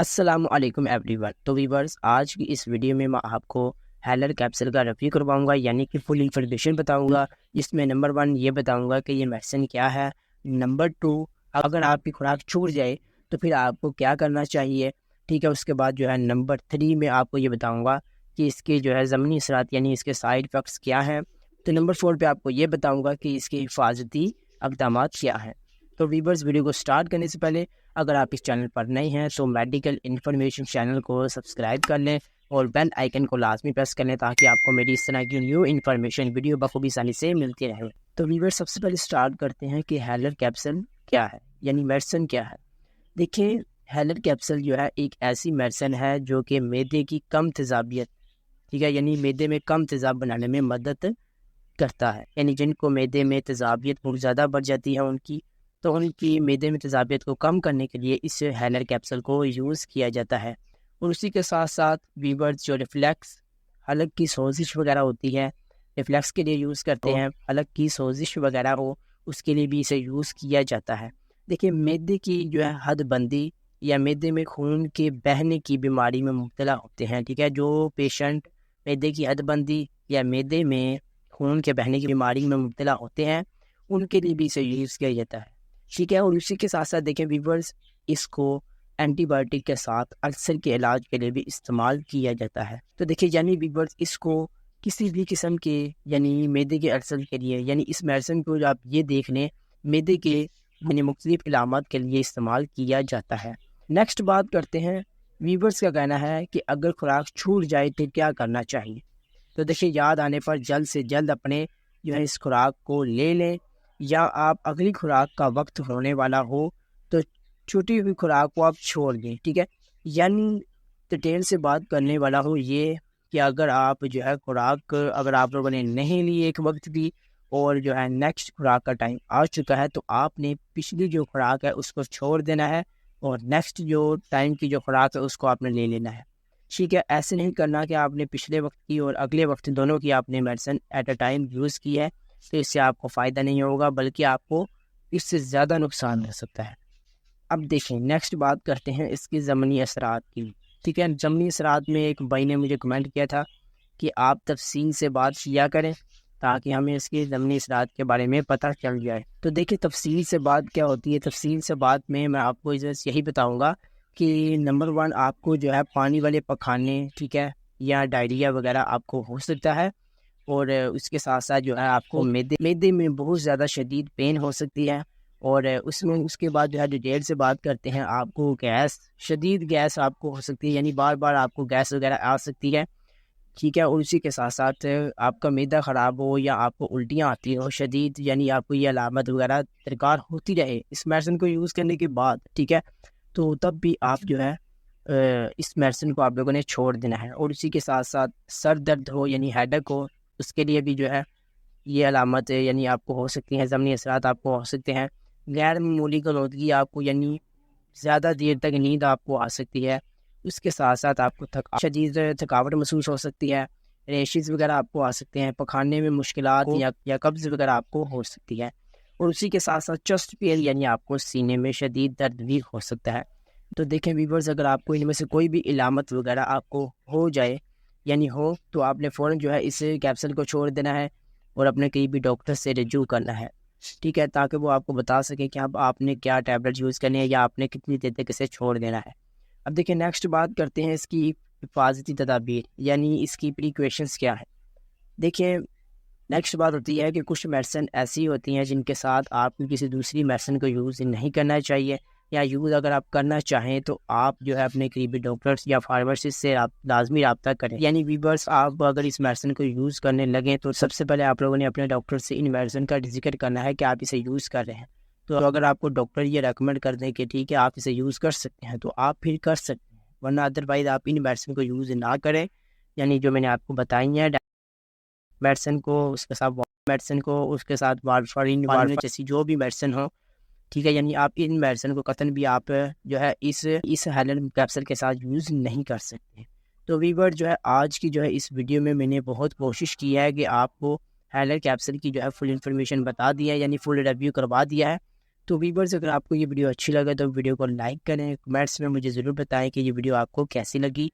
السلام علیکم every one. تو ویورز، آج کی اس ویڈیو میں آپ کو ہیلر کیپسول کا ریویو کرواؤں گا، یعنی کہ فل انفارمیشن بتاؤں گا، جس میں نمبر 1 یہ بتاؤں گا کہ یہ میڈیسن کیا ہے، نمبر 2 اگر آپ کی خوراک چھوٹ جائے تو پھر آپ کو کیا کرنا چاہیے، ٹھیک ہے۔ اس کے بعد جو ہے نمبر 3 میں آپ کو یہ بتاؤں گا کہ اس کے جو ہے ضمنی اثرات یعنی اس کے سائیڈ افیکٹس کیا ہیں۔ تو نمبر 4 پہ آپ کو یہ بتاؤں گا کہ اس کے حفاظتی اقدامات کیا ہیں۔ تو ویورز، ویڈیو کو سٹارٹ کرنے سے پہلے اگر آپ اس چینل پر نئے ہیں تو میڈیکل انفارمیشن چینل کو سبسکرائب کر لیں اور بیل آئیکن کو لازمی پریس کر لیں تاکہ آپ کو میری اس طرح کی نیو انفارمیشن ویڈیو بخوبی آسانی سے ملتی رہے۔ تو ویور، سب سے پہلے سٹارٹ کرتے ہیں کہ ہیلر کیپسول کیا ہے، یعنی میڈیسن کیا ہے۔ دیکھیں، ہیلر کیپسول جو ہے ایک ایسی میڈیسن ہے جو کہ معدے کی کم تیزابیت، ٹھیک ہے، یعنی معدے میں کم تیزاب بنانے میں مدد کرتا ہے۔ یعنی جن کو معدے میں تیزابیت بہت زیادہ بڑھ جاتی ہے تو ان کی معدے میں تیزابیت کو کم کرنے کے لیے اس ہیلر کیپسول کو یوز کیا جاتا ہے۔ اور اسی کے ساتھ ساتھ ویورز، جو ریفلیکس حلق کی سوزش وغیرہ ہوتی ہے، ریفلیکس کے لیے یوز کرتے ہیں، حلق کی سوزش وغیرہ ہو اس کے لیے بھی اسے یوز کیا جاتا ہے۔ دیکھیں، معدے کی جو ہے حد بندی یا معدے میں خون کے بہنے کی بیماری میں مبتلا ہوتے ہیں، ٹھیک ہے، جو پیشنٹ معدے کی حد بندی یا معدے میں خون کے بہنے کی بیماری میں مبتلا ہوتے ہیں ان کے لیے بھی اسے یوز کیا جاتا ہے، ٹھیک ہے۔ اور اسی کے ساتھ ساتھ دیکھیں ویورز، اس کو اینٹی بایوٹک کے ساتھ السر کے علاج کے لیے بھی استعمال کیا جاتا ہے۔ تو دیکھیں، یعنی ویورز، اس کو کسی بھی قسم کے یعنی معدے کے السر کے لیے، یعنی اس میڈیسن کو جو آپ یہ دیکھ لیں، معدے کے یعنی مختلف علامات کے لیے استعمال کیا جاتا ہے۔ نیکسٹ بات کرتے ہیں، ویورز کا کہنا ہے کہ اگر خوراک چھوٹ جائے تو کیا کرنا چاہیے۔ تو دیکھیں، یاد آنے پر جلد سے جلد اپنے جو ہے اس خوراک کو لے لیں، یا آپ اگلی خوراک کا وقت ہونے والا ہو تو چھوٹی ہوئی خوراک کو آپ چھوڑ دیں، ٹھیک ہے۔ یعنی ڈیٹیل سے بات کرنے والا ہو یہ کہ اگر آپ جو ہے خوراک اگر آپ لوگوں نے نہیں لی ایک وقت بھی اور جو ہے نیکسٹ خوراک کا ٹائم آ چکا ہے تو آپ نے پچھلی جو خوراک ہے اس کو چھوڑ دینا ہے اور نیکسٹ جو ٹائم کی جو خوراک ہے اس کو آپ نے لے لینا ہے، ٹھیک ہے۔ ایسے نہیں کرنا کہ آپ نے پچھلے وقت کی اور اگلے وقت دونوں کی آپ نے medicine at a time use کی ہے تو اس سے آپ کو فائدہ نہیں ہوگا بلکہ آپ کو اس سے زیادہ نقصان ہو سکتا ہے۔ اب دیکھیں، نیکسٹ بات کرتے ہیں اس کی ضمنی اثرات کی، ٹھیک ہے۔ ضمنی اثرات میں ایک بھائی نے مجھے کمنٹ کیا تھا کہ آپ تفصیل سے بات کیا کریں تاکہ ہمیں اس کی ضمنی اثرات کے بارے میں پتہ چل جائے۔ تو دیکھیں، تفصیل سے بات کیا ہوتی ہے۔ تفصیل سے بات میں آپ کو یہی بتاؤں گا کہ نمبر 1 آپ کو جو ہے پانی والے پخانے، ٹھیک ہے، یا ڈائریا وغیرہ آپ کو ہو سکتا ہے، اور اس کے ساتھ ساتھ جو ہے آپ کو معدے میں بہت زیادہ شدید پین ہو سکتی ہے، اور اس کے بعد جو ہے ڈیٹیل سے بات کرتے ہیں، آپ کو گیس، شدید گیس آپ کو ہو سکتی ہے، یعنی بار بار آپ کو گیس وغیرہ آ سکتی ہے، ٹھیک ہے۔ اور اسی کے ساتھ ساتھ آپ کا معدہ خراب ہو یا آپ کو الٹیاں آتی ہو شدید، یعنی آپ کو یہ علامت وغیرہ درکار ہوتی رہے اس میڈیسن کو یوز کرنے کے بعد، ٹھیک ہے، تو تب بھی آپ جو ہے اس میڈیسن کو آپ لوگوں نے چھوڑ دینا ہے۔ اور اسی کے ساتھ ساتھ سر درد ہو یعنی ہیڈک ہو اس کے لیے بھی جو ہے یہ علامت یعنی آپ کو ہو سکتی ہیں، ضمنی اثرات آپ کو ہو سکتے ہیں۔ غیر معمولی غلودگی آپ کو یعنی زیادہ دیر تک نیند آپ کو آ سکتی ہے، اس کے ساتھ ساتھ آپ کو شدید تھکاوٹ محسوس ہو سکتی ہے، ریشز وغیرہ آپ کو آ سکتے ہیں، پکھانے میں مشکلات یا قبض وغیرہ آپ کو ہو سکتی ہے۔ اور اسی کے ساتھ ساتھ چیسٹ پین یعنی آپ کو سینے میں شدید درد بھی ہو سکتا ہے۔ تو دیکھیں ویورز، اگر آپ کو ان میں سے کوئی بھی علامت وغیرہ آپ کو ہو جائے یعنی ہو تو آپ نے فوراً جو ہے اس کیپسول کو چھوڑ دینا ہے اور اپنے قریبی ڈاکٹر سے رجوع کرنا ہے، ٹھیک ہے، تاکہ وہ آپ کو بتا سکے کہ اب آپ نے کیا ٹیبلٹ یوز کرنی ہے یا آپ نے کتنی دیر تک اسے چھوڑ دینا ہے۔ اب دیکھیں، نیکسٹ بات کرتے ہیں اس کی حفاظتی تدابیر، یعنی اس کی پریکاشنز کیا ہے۔ دیکھیں، نیکسٹ بات ہوتی ہے کہ کچھ میڈیسن ایسی ہوتی ہیں جن کے ساتھ آپ کو کسی دوسری میڈیسن کو یوز نہیں کرنا چاہیے، یا یوز اگر آپ کرنا چاہیں تو آپ جو ہے اپنے قریبی ڈاکٹرز یا فارمیسسٹ سے لازمی رابطہ کریں۔ یعنی ویورز، آپ اگر اس میڈیسن کو یوز کرنے لگیں تو سب سے پہلے آپ لوگوں نے اپنے ڈاکٹر سے ان میڈیسن کا ذکر کرنا ہے کہ آپ اسے یوز کر رہے ہیں۔ تو اگر آپ کو ڈاکٹر یہ ریکمنڈ کر دیں کہ ٹھیک ہے آپ اسے یوز کر سکتے ہیں تو آپ پھر کر سکتے ہیں، ورنہ ادروائز آپ ان میڈیسن کو یوز نہ کریں، یعنی جو میں نے آپ کو بتائی ہیں میڈیسن کو، اس کے ساتھ وارفرین جیسی جو بھی میڈیسن ہو، ٹھیک ہے، یعنی آپ ان میڈیسن کو قطعاً بھی آپ جو ہے اس ہیلر کیپسول کے ساتھ یوز نہیں کر سکتے۔ تو ویور، جو ہے آج کی جو ہے اس ویڈیو میں نے بہت کوشش کی ہے کہ آپ کو ہیلر کیپسول کی جو ہے فل انفارمیشن بتا دی ہے، یعنی فل ریویو کروا دیا ہے، تو ویورز اگر آپ کو یہ ویڈیو اچھی لگے تو ویڈیو کو لائک کریں، کمنٹس میں مجھے ضرور بتائیں کہ یہ ویڈیو آپ کو کیسی لگی،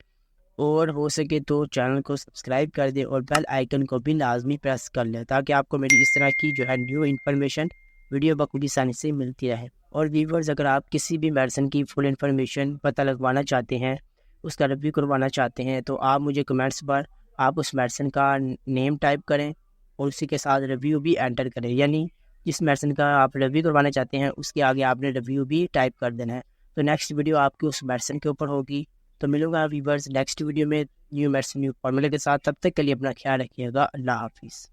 اور ہو سکے تو چینل کو سبسکرائب کر دیں اور بیل آئیکن کو بھی لازمی پریس کر لیں تاکہ آپ کو میری اس طرح کی جو ہے نیو انفارمیشن ویڈیو بخوبی آسانی سے ملتی رہے۔ اور ویورز اگر آپ کسی بھی میڈیسن کی فل انفارمیشن پتہ لگوانا چاہتے ہیں، اس کا ریویو کروانا چاہتے ہیں، تو آپ مجھے کمنٹس پر آپ اس میڈیسن کا نیم ٹائپ کریں اور اسی کے ساتھ ریویو بھی انٹر کریں، یعنی جس میڈیسن کا آپ ریویو کروانا چاہتے ہیں اس کے آگے آپ نے ریویو بھی ٹائپ کر دینا ہے۔ تو نیکسٹ ویڈیو آپ کی اس میڈیسن کے اوپر ہوگی۔ تو ملوں گا ویورز نیکسٹ ویڈیو میں نیو میڈیسن نیو فارمولے کے ساتھ، تب تک کے لیے اپنا خیال رکھیے گا۔ اللہ حافظ۔